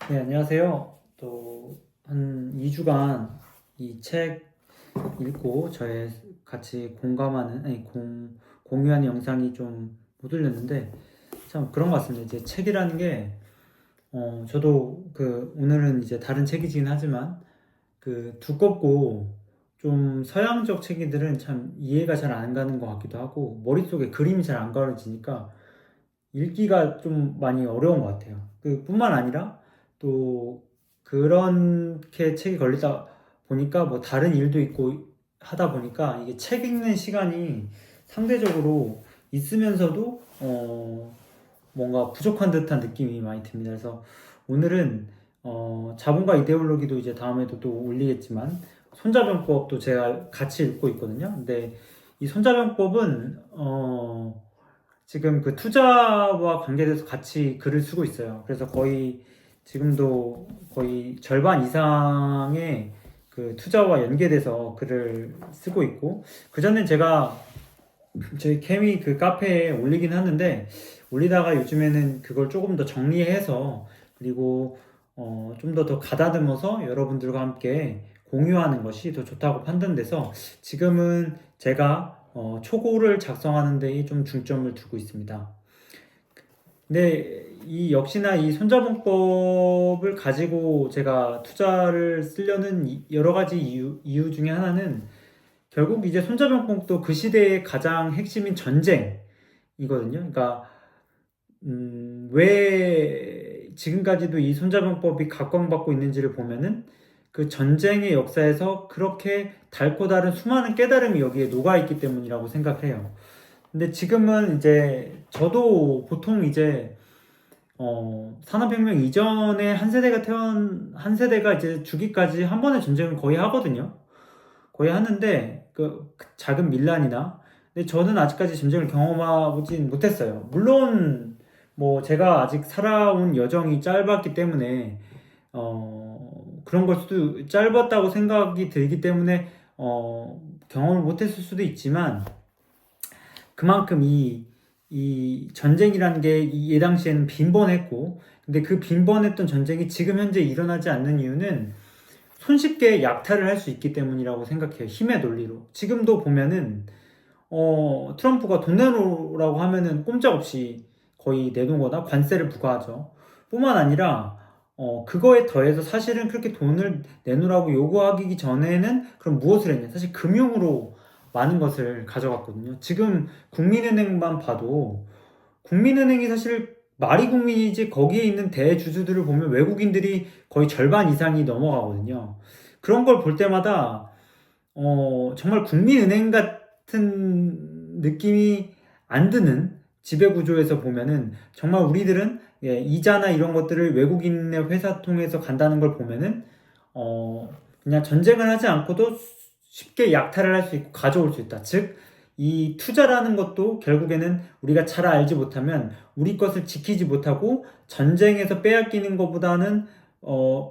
네, 안녕하세요. 또, 한 2주간 이 책 읽고 저의 같이 공감하는, 공유하는 영상이 좀 못 올렸는데, 참 그런 것 같습니다. 이제 책이라는 게, 저도 오늘은 이제 다른 책이긴 하지만, 두껍고 좀 서양적 책들은 참 이해가 잘 안 가는 것 같기도 하고, 머릿속에 그림이 잘 안 그려지니까, 읽기가 좀 많이 어려운 것 같아요. 뿐만 아니라 또 그렇게 책이 걸리다 보니까 뭐 다른 일도 있고 하다 보니까 이게 책 읽는 시간이 상대적으로 있으면서도 뭔가 부족한 듯한 느낌이 많이 듭니다. 그래서 오늘은 자본과 이데올로기도 이제 다음에도 또 올리겠지만 손자병법도 제가 같이 읽고 있거든요. 근데 이 손자병법은 지금 투자와 관계돼서 같이 글을 쓰고 있어요. 그래서 지금도 거의 절반 이상의 투자와 연계돼서 글을 쓰고 있고, 그전엔 제가 저희 케미 카페에 올리긴 하는데, 올리다가 요즘에는 그걸 조금 더 정리해서, 그리고 좀 더 가다듬어서 여러분들과 함께 공유하는 것이 더 좋다고 판단돼서 지금은 제가 초고를 작성하는 데에 좀 중점을 두고 있습니다. 근데 역시나 이 손자본법을 가지고 제가 투자를 쓰려는 여러 가지 이유 중에 하나는 결국 이제 손자병법도 그 시대의 가장 핵심인 전쟁이거든요. 그러니까 왜 지금까지도 이 손자병법이 각광받고 있는지를 보면은 그 전쟁의 역사에서 그렇게 달고 다른 수많은 깨달음이 여기에 녹아있기 때문이라고 생각해요. 근데 지금은 이제 저도 보통 이제 산업혁명 이전에 한 세대가 이제 주기까지 한 번의 전쟁을 거의 하거든요. 거의 하는데 그 작은 밀란이나, 근데 저는 아직까지 전쟁을 경험하진 못했어요. 물론 뭐 제가 아직 살아온 여정이 짧았기 때문에 그런 걸 수도 짧았다고 생각이 들기 때문에 경험을 못했을 수도 있지만, 그만큼 이 전쟁이라는 게 이 당시에는 빈번했고, 근데 그 빈번했던 전쟁이 지금 현재 일어나지 않는 이유는 손쉽게 약탈을 할 수 있기 때문이라고 생각해요. 힘의 논리로. 지금도 보면은 트럼프가 돈 내놓으라고 하면은 꼼짝없이 거의 내놓거나 관세를 부과하죠. 뿐만 아니라 그거에 더해서 사실은 그렇게 돈을 내놓으라고 요구하기 전에는 그럼 무엇을 했냐? 사실 금융으로 많은 것을 가져갔거든요. 지금 국민은행만 봐도 국민은행이 사실 말이 국민이지, 거기에 있는 대주주들을 보면 외국인들이 거의 절반 이상이 넘어가거든요. 그런 걸 볼 때마다 정말 국민은행 같은 느낌이 안 드는 지배구조에서 보면은, 정말 우리들은 이자나 이런 것들을 외국인의 회사 통해서 간다는 걸 보면은 그냥 전쟁을 하지 않고도 쉽게 약탈을 할 수 있고 가져올 수 있다. 즉, 이 투자라는 것도 결국에는 우리가 잘 알지 못하면 우리 것을 지키지 못하고 전쟁에서 빼앗기는 것보다는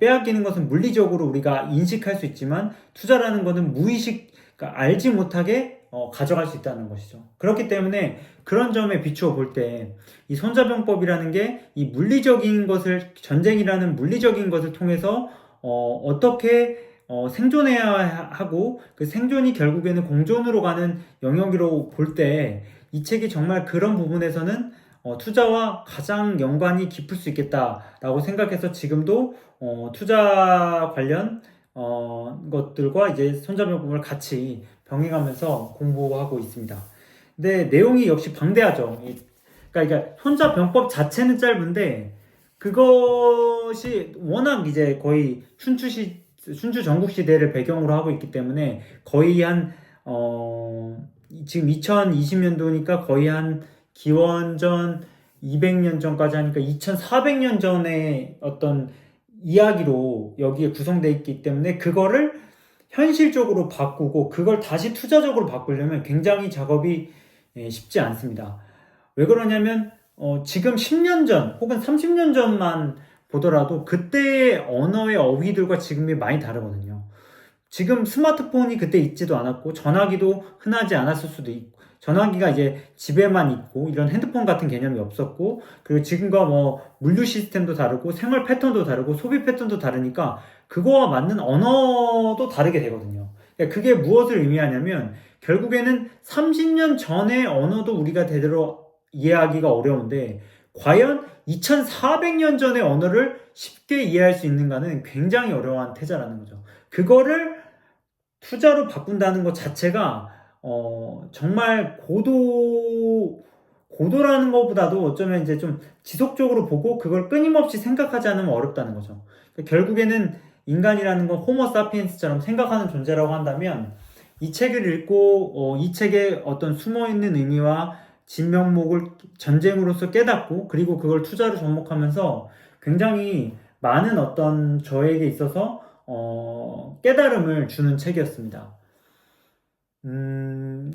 빼앗기는 것은 물리적으로 우리가 인식할 수 있지만, 투자라는 것은 무의식, 그러니까 알지 못하게 가져갈 수 있다는 것이죠. 그렇기 때문에 그런 점에 비추어 볼 때 이 손자병법이라는 게 이 물리적인 것을, 전쟁이라는 물리적인 것을 통해서 어떻게 생존해야 하고, 그 생존이 결국에는 공존으로 가는 영역으로 볼 때 이 책이 정말 그런 부분에서는 투자와 가장 연관이 깊을 수 있겠다라고 생각해서 지금도 투자 관련 것들과 이제 손자병법을 같이 병행하면서 공부하고 있습니다. 근데 내용이 역시 방대하죠. 그러니까 손자병법 자체는 짧은데 그것이 워낙 이제 거의 춘추 전국 시대를 배경으로 하고 있기 때문에 거의 지금 2020년도니까 거의 한 기원전 200년 전까지 하니까 2400년 전의 어떤 이야기로 여기에 구성되어 있기 때문에 그거를 현실적으로 바꾸고 그걸 다시 투자적으로 바꾸려면 굉장히 작업이 쉽지 않습니다. 왜 그러냐면 지금 10년 전 혹은 30년 전만 보더라도 그때의 언어의 어휘들과 지금이 많이 다르거든요. 지금 스마트폰이 그때 있지도 않았고 전화기도 흔하지 않았을 수도 있고 전화기가 이제 집에만 있고 이런 핸드폰 같은 개념이 없었고 그리고 지금과 뭐 물류 시스템도 다르고 생활 패턴도 다르고 소비 패턴도 다르니까 그거와 맞는 언어도 다르게 되거든요. 그러니까 그게 무엇을 의미하냐면 결국에는 30년 전의 언어도 우리가 제대로 이해하기가 어려운데 과연 2400년 전의 언어를 쉽게 이해할 수 있는가는 굉장히 어려운 태자라는 거죠. 그거를 투자로 바꾼다는 것 자체가 정말 고도라는 것보다도 어쩌면 이제 좀 지속적으로 보고 그걸 끊임없이 생각하지 않으면 어렵다는 거죠. 그러니까 결국에는 인간이라는 건 호모 사피엔스처럼 생각하는 존재라고 한다면 이 책을 읽고 이 책에 어떤 숨어있는 의미와 진면목을 전쟁으로서 깨닫고 그리고 그걸 투자로 접목하면서 굉장히 많은 어떤 저에게 있어서 깨달음을 주는 책이었습니다.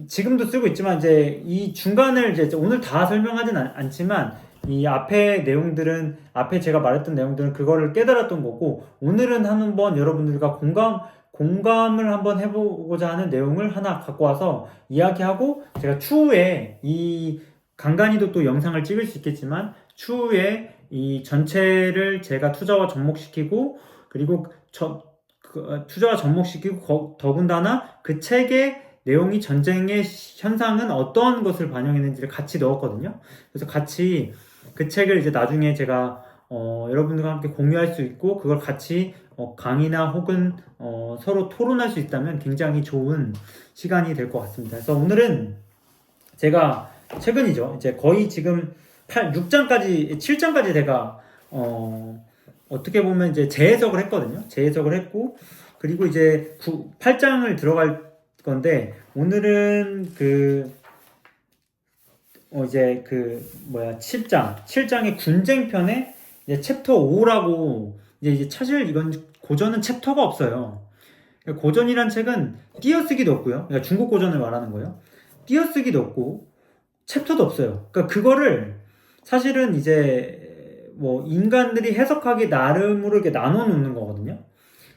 지금도 쓰고 있지만 이제 이 중간을 이제 오늘 다 설명하진 않지만 이 앞에 내용들은 앞에 제가 말했던 내용들은 그거를 깨달았던 거고 오늘은 한번 여러분들과 공감을 한번 해보고자 하는 내용을 하나 갖고 와서 이야기하고 제가 추후에 이 간간히도 또 영상을 찍을 수 있겠지만 추후에 이 전체를 제가 투자와 접목시키고 그리고 투자와 접목시키고 더군다나 그 책의 내용이 전쟁의 현상은 어떤 것을 반영했는지를 같이 넣었거든요. 그래서 같이 그 책을 이제 나중에 제가 여러분들과 함께 공유할 수 있고 그걸 같이 강의나 혹은 서로 토론할 수 있다면 굉장히 좋은 시간이 될 것 같습니다. 그래서 오늘은 제가 최근이죠. 이제 거의 지금 6장까지 7장까지 제가 어떻게 보면 이제 재해석을 했거든요. 재해석을 했고 그리고 이제 8장을 들어갈 건데 오늘은 이제 7장의 군쟁편에 이제 챕터 5라고 이제 사실 이건 고전은 챕터가 없어요. 고전이란 책은 띄어쓰기도 없고요. 그러니까 중국 고전을 말하는 거예요. 띄어쓰기도 없고 챕터도 없어요. 그러니까 그거를 사실은 이제 뭐 인간들이 해석하기 나름으로 이렇게 나눠 놓는 거거든요.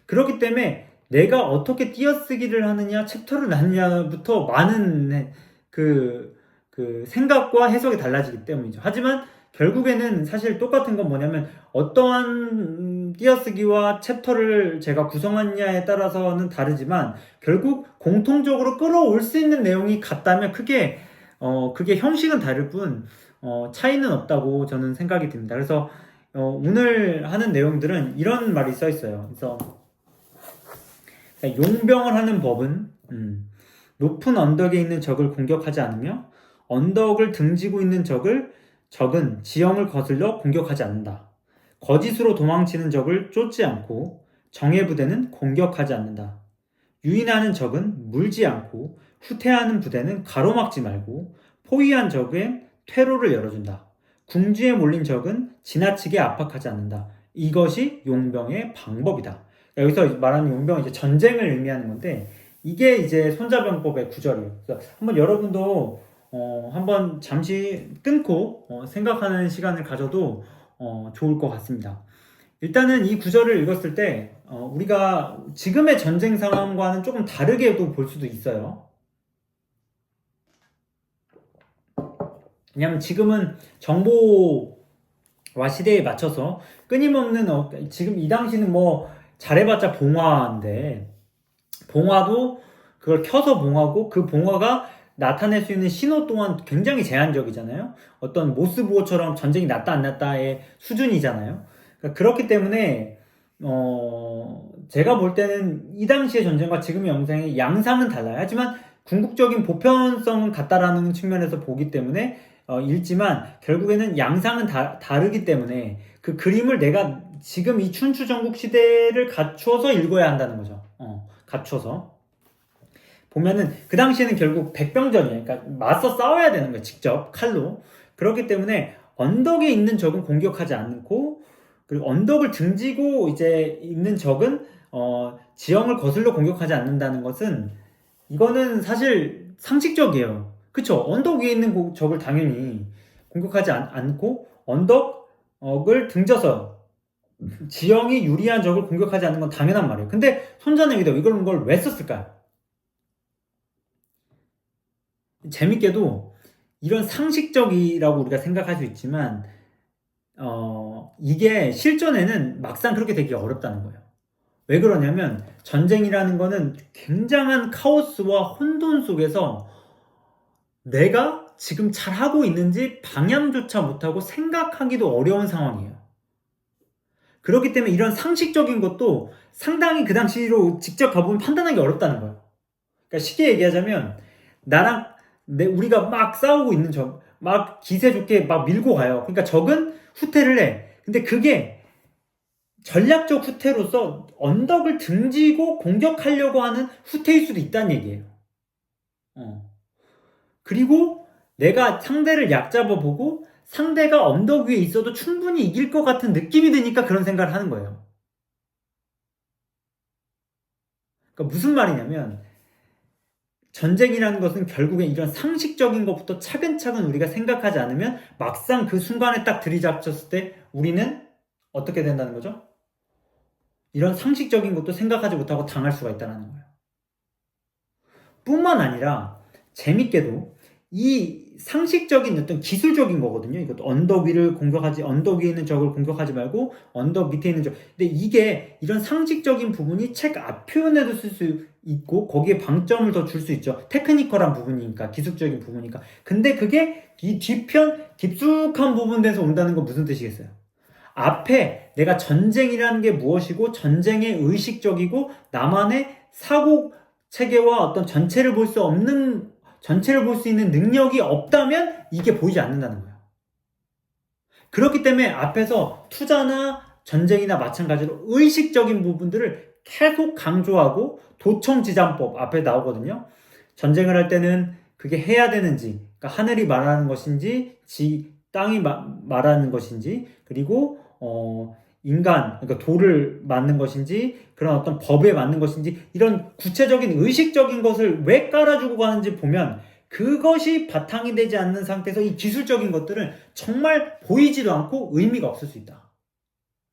그렇기 때문에 내가 어떻게 띄어쓰기를 하느냐, 챕터를 나누냐부터 많은 그 생각과 해석이 달라지기 때문이죠. 하지만 결국에는 사실 똑같은 건 뭐냐면 어떠한 띄어쓰기와 챕터를 제가 구성하느냐에 따라서는 다르지만 결국 공통적으로 끌어올 수 있는 내용이 같다면 그게 형식은 다를 뿐 차이는 없다고 저는 생각이 듭니다. 그래서 오늘 하는 내용들은 이런 말이 써 있어요. 그래서 용병을 하는 법은 높은 언덕에 있는 적을 공격하지 않으며 언덕을 등지고 있는 적은 지형을 거슬러 공격하지 않는다. 거짓으로 도망치는 적을 쫓지 않고 정예부대는 공격하지 않는다. 유인하는 적은 물지 않고 후퇴하는 부대는 가로막지 말고 포위한 적엔 퇴로를 열어준다. 궁지에 몰린 적은 지나치게 압박하지 않는다. 이것이 용병의 방법이다. 여기서 말하는 용병은 이제 전쟁을 의미하는 건데 이게 이제 손자병법의 구절이에요. 그래서 한번 여러분도 한번 잠시 끊고 생각하는 시간을 가져도 좋을 것 같습니다. 일단은 이 구절을 읽었을 때 우리가 지금의 전쟁 상황과는 조금 다르게도 볼 수도 있어요. 왜냐하면 지금은 정보와 시대에 맞춰서 끊임없는 지금 이 당시는 뭐 잘해봤자 봉화인데 봉화도 그걸 켜서 봉화고 그 봉화가 나타낼 수 있는 신호 또한 굉장히 제한적이잖아요. 어떤 모스부호처럼 전쟁이 났다 안 났다의 수준이잖아요. 그러니까 그렇기 때문에 제가 볼 때는 이 당시의 전쟁과 지금의 영상의 양상은 달라요. 하지만 궁극적인 보편성은 같다라는 측면에서 보기 때문에 읽지만 결국에는 양상은 다르기 때문에 그 그림을 내가 지금 이 춘추 전국 시대를 갖춰서 읽어야 한다는 거죠. 갖춰서 보면은 그 당시에는 결국 백병전이에요. 그러니까 맞서 싸워야 되는 거예요. 직접 칼로. 그렇기 때문에 언덕에 있는 적은 공격하지 않고 그리고 언덕을 등지고 이제 있는 적은 지형을 거슬러 공격하지 않는다는 것은 이거는 사실 상식적이에요. 그쵸? 언덕 위에 있는 적을 당연히 공격하지 않고 언덕을 등져서 지형이 유리한 적을 공격하지 않는 건 당연한 말이에요. 근데 손자는 여기다 이런 걸 왜 썼을까요? 재밌게도 이런 상식적이라고 우리가 생각할 수 있지만 이게 실전에는 막상 그렇게 되기 어렵다는 거예요. 왜 그러냐면 전쟁이라는 거는 굉장한 카오스와 혼돈 속에서 내가 지금 잘하고 있는지 방향조차 못하고 생각하기도 어려운 상황이에요. 그렇기 때문에 이런 상식적인 것도 상당히 그 당시로 직접 가보면 판단하기 어렵다는 거예요. 그러니까 쉽게 얘기하자면 나랑 우리가 막 싸우고 있는 막 기세 좋게 막 밀고 가요. 그러니까 적은 후퇴를 해. 근데 그게 전략적 후퇴로서 언덕을 등지고 공격하려고 하는 후퇴일 수도 있다는 얘기예요. 그리고 내가 상대를 얕잡아보고 상대가 언덕 위에 있어도 충분히 이길 것 같은 느낌이 드니까 그런 생각을 하는 거예요. 그러니까 무슨 말이냐면 전쟁이라는 것은 결국엔 이런 상식적인 것부터 차근차근 우리가 생각하지 않으면 막상 그 순간에 딱 들이닥쳤을 때 우리는 어떻게 된다는 거죠? 이런 상식적인 것도 생각하지 못하고 당할 수가 있다는 거예요. 뿐만 아니라 재밌게도 이 상식적인 어떤 기술적인 거거든요. 이것도 언덕 위에 있는 적을 공격하지 말고 언덕 밑에 있는 적. 근데 이게 이런 상식적인 부분이 책 앞표현에도 쓸 수 있고 거기에 방점을 더 줄 수 있죠. 테크니컬한 부분이니까, 기술적인 부분이니까. 근데 그게 이 뒤편 깊숙한 부분에서 온다는 건 무슨 뜻이겠어요? 앞에 내가 전쟁이라는 게 무엇이고 전쟁의 의식적이고 나만의 사고 체계와 어떤 전체를 볼 수 있는 능력이 없다면 이게 보이지 않는다는 거예요. 그렇기 때문에 앞에서 투자나 전쟁이나 마찬가지로 의식적인 부분들을 계속 강조하고 도청지장법 앞에 나오거든요. 전쟁을 할 때는 그게 해야 되는지, 그러니까 하늘이 말하는 것인지, 땅이 말하는 것인지, 그리고 인간, 그러니까 도를 맞는 것인지, 그런 어떤 법에 맞는 것인지, 이런 구체적인 의식적인 것을 왜 깔아주고 가는지 보면 그것이 바탕이 되지 않는 상태에서 이 기술적인 것들은 정말 보이지도 않고 의미가 없을 수 있다.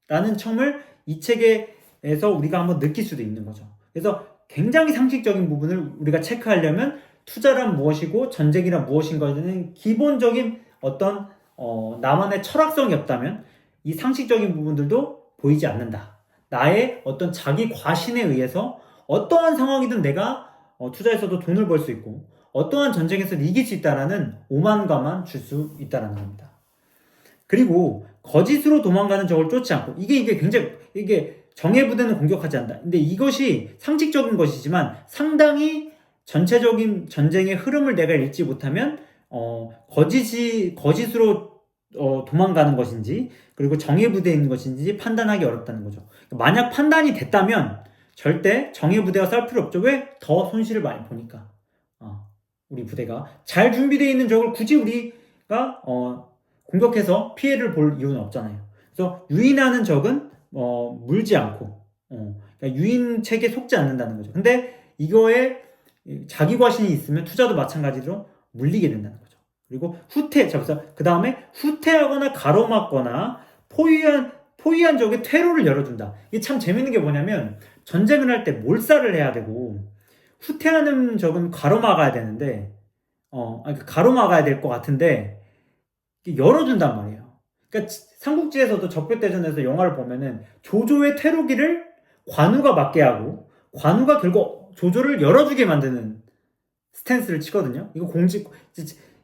라는 점을 이 책에서 우리가 한번 느낄 수도 있는 거죠. 그래서 굉장히 상식적인 부분을 우리가 체크하려면 투자란 무엇이고 전쟁이란 무엇인가에는 기본적인 어떤 나만의 철학성이 없다면 이 상식적인 부분들도 보이지 않는다. 나의 어떤 자기 과신에 의해서 어떠한 상황이든 내가 투자에서도 돈을 벌 수 있고 어떠한 전쟁에서는 이길 수 있다라는 오만감만 줄 수 있다는 겁니다. 그리고 거짓으로 도망가는 적을 쫓지 않고 이게 정예 부대는 공격하지 않는다. 근데 이것이 상식적인 것이지만 상당히 전체적인 전쟁의 흐름을 내가 읽지 못하면 거짓으로 도망가는 것인지 그리고 정예 부대에 있는 것인지 판단하기 어렵다는 거죠. 만약 판단이 됐다면 절대 정예 부대가 싸울 필요 없죠. 왜? 더 손실을 많이 보니까. 우리 부대가 잘 준비되어 있는 적을 굳이 우리가 공격해서 피해를 볼 이유는 없잖아요. 그래서 유인하는 적은 물지 않고 그러니까 유인 책에 속지 않는다는 거죠. 근데 이거에 자기 과신이 있으면 투자도 마찬가지로 물리게 된다는 거죠. 그리고 그 다음에 후퇴하거나 가로막거나 포위한 적에 퇴로를 열어준다. 이게 참 재밌는 게 뭐냐면 전쟁을 할 때 몰살을 해야 되고 후퇴하는 적은 가로막아야 되는데 가로막아야 될 것 같은데 열어준단 말이에요. 그러니까 삼국지에서도 적폐대전에서 영화를 보면은 조조의 퇴로기를 관우가 막게 하고 관우가 결국 조조를 열어주게 만드는 스탠스를 치거든요.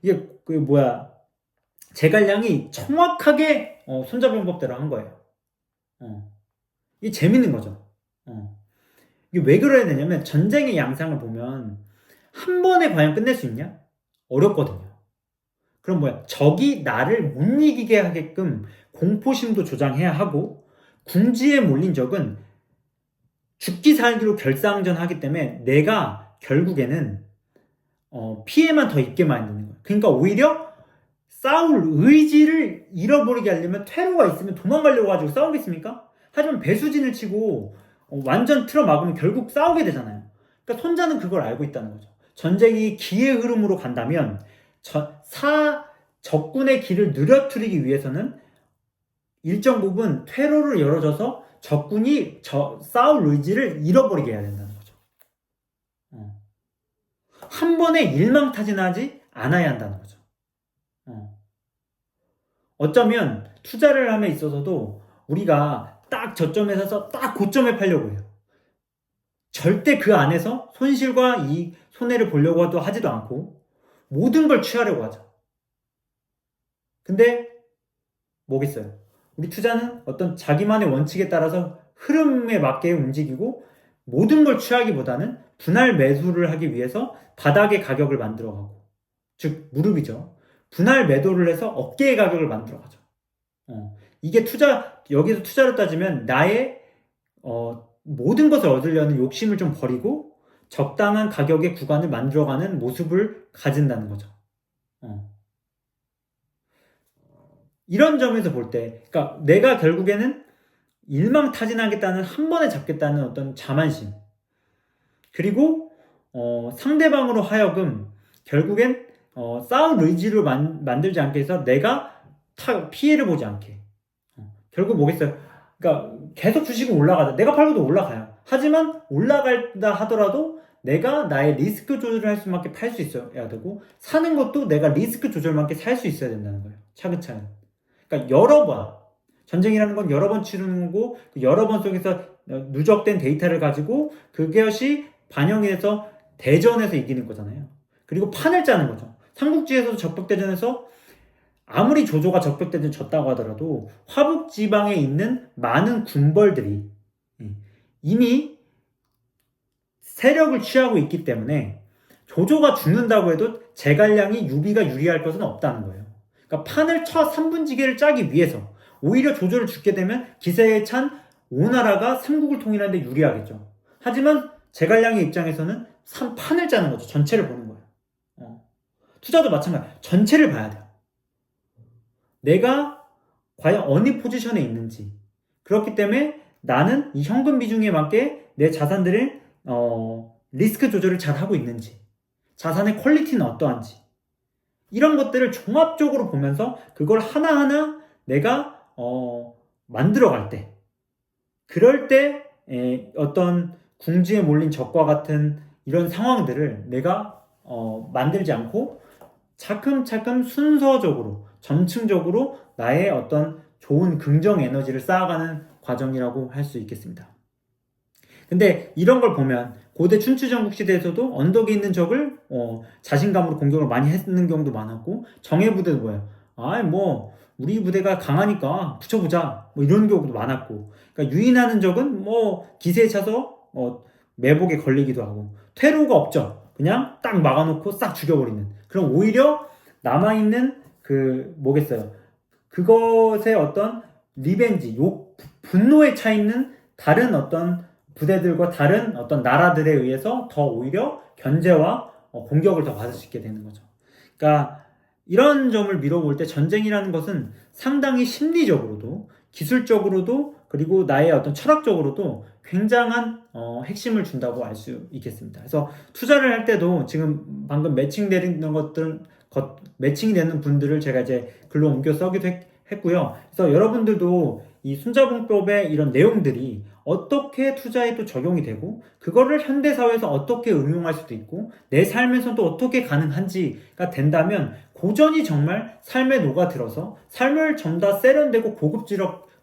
이게 제갈량이 정확하게 손자병법대로 한 거예요. 이게 재밌는 거죠. 이게 왜 그래야 되냐면 전쟁의 양상을 보면 한 번에 과연 끝낼 수 있냐? 어렵거든요. 그럼 적이 나를 못 이기게 하게끔 공포심도 조장해야 하고 궁지에 몰린 적은 죽기 살기로 결상전하기 때문에 내가 결국에는 피해만 더 입게 만드는 거예요. 그러니까 오히려 싸울 의지를 잃어버리게 하려면 퇴로가 있으면 도망가려고 가지고 싸우겠습니까? 하지만 배수진을 치고 완전 틀어막으면 결국 싸우게 되잖아요. 그러니까 손자는 그걸 알고 있다는 거죠. 전쟁이 기의 흐름으로 간다면 적군의 길을 느려뜨리기 위해서는 일정 부분 퇴로를 열어줘서 적군이 싸울 의지를 잃어버리게 해야 된다는 거죠. 한 번에 일망타진하지 않아야 한다는 거죠. 어쩌면 투자를 함에 있어서도 우리가 딱 저점에서 딱 고점에 팔려고 해요. 절대 그 안에서 손실과 이 손해를 보려고 하지도 않고 모든 걸 취하려고 하죠. 근데 뭐겠어요? 우리 투자는 어떤 자기만의 원칙에 따라서 흐름에 맞게 움직이고 모든 걸 취하기보다는 분할 매수를 하기 위해서 바닥의 가격을 만들어가고, 즉 무릎이죠. 분할 매도를 해서 어깨의 가격을 만들어가죠. 이게 여기서 투자로 따지면 나의 모든 것을 얻으려는 욕심을 좀 버리고 적당한 가격의 구간을 만들어가는 모습을 가진다는 거죠. 이런 점에서 볼 때, 그러니까 내가 결국에는 일망타진하겠다는, 한 번에 잡겠다는 어떤 자만심, 그리고 상대방으로 하여금 결국엔 싸울 의지를 만들지 않게 해서 내가 피해를 보지 않게. 결국 뭐겠어요? 그러니까 계속 주식은 올라가다. 내가 팔고도 올라가요. 하지만 올라간다 하더라도 내가 나의 리스크 조절을 할 수밖에 팔 수 있어야 되고, 사는 것도 내가 리스크 조절만큼 살 수 있어야 된다는 거예요. 차근차근. 그러니까 여러 번, 전쟁이라는 건 여러 번 치르는 거고, 그 여러 번 속에서 누적된 데이터를 가지고 그것이 반영이 돼서 대전에서 이기는 거잖아요. 그리고 판을 짜는 거죠. 삼국지에서도 적벽대전에서 아무리 조조가 적벽대전 졌다고 하더라도 화북지방에 있는 많은 군벌들이 이미 세력을 취하고 있기 때문에 조조가 죽는다고 해도 제갈량이 유비가 유리할 것은 없다는 거예요. 그러니까 판을 쳐 3분지계를 짜기 위해서 오히려 조조를 죽게 되면 기세에 찬 오나라가 삼국을 통일하는 데 유리하겠죠. 하지만 제갈량의 입장에서는 판을 짜는 거죠. 전체를 보는 거예요. 투자도 마찬가지예요. 전체를 봐야 돼요. 내가 과연 어느 포지션에 있는지. 그렇기 때문에 나는 이 현금 비중에 맞게 내 자산들을 리스크 조절을 잘 하고 있는지, 자산의 퀄리티는 어떠한지, 이런 것들을 종합적으로 보면서 그걸 하나하나 내가 만들어갈 때, 그럴 때 어떤 궁지에 몰린 적과 같은 이런 상황들을 내가 만들지 않고 차츰차츰 순서적으로, 점층적으로 나의 어떤 좋은 긍정 에너지를 쌓아가는 과정이라고 할 수 있겠습니다. 근데 이런 걸 보면 고대 춘추전국 시대에서도 언덕에 있는 적을 자신감으로 공격을 많이 했는 경우도 많았고, 정예부대도 뭐예요? 우리 부대가 강하니까 붙여보자, 이런 경우도 많았고, 그러니까 유인하는 적은 기세에 차서 매복에 걸리기도 하고, 퇴로가 없죠. 그냥 딱 막아놓고 싹 죽여버리는. 그럼 오히려 남아있는 뭐겠어요? 그것의 어떤 리벤지, 분노에 차 있는 다른 어떤 부대들과 다른 어떤 나라들에 의해서 더 오히려 견제와 공격을 더 받을 수 있게 되는 거죠. 그러니까 이런 점을 미뤄볼 때 전쟁이라는 것은 상당히 심리적으로도, 기술적으로도, 그리고 나의 어떤 철학적으로도 굉장한 핵심을 준다고 알 수 있겠습니다. 그래서 투자를 할 때도 지금 방금 매칭되는 매칭이 되는 분들을 제가 이제 글로 옮겨 써기도 했고요. 그래서 여러분들도 이 손자분법의 이런 내용들이 어떻게 투자에 또 적용이 되고, 그거를 현대사회에서 어떻게 응용할 수도 있고, 내 삶에서도 어떻게 가능한지가 된다면 고전이 정말 삶에 녹아들어서 삶을 좀 더 세련되고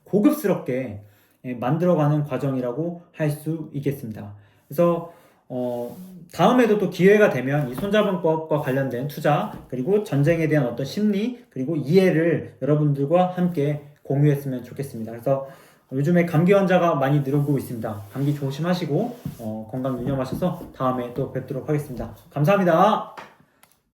고급스럽게 만들어가는 과정이라고 할 수 있겠습니다. 그래서 다음에도 또 기회가 되면 이 손자분법과 관련된 투자, 그리고 전쟁에 대한 어떤 심리, 그리고 이해를 여러분들과 함께 공유했으면 좋겠습니다. 그래서 요즘에 감기 환자가 많이 늘고 있습니다. 감기 조심하시고 건강 유념하셔서 다음에 또 뵙도록 하겠습니다. 감사합니다.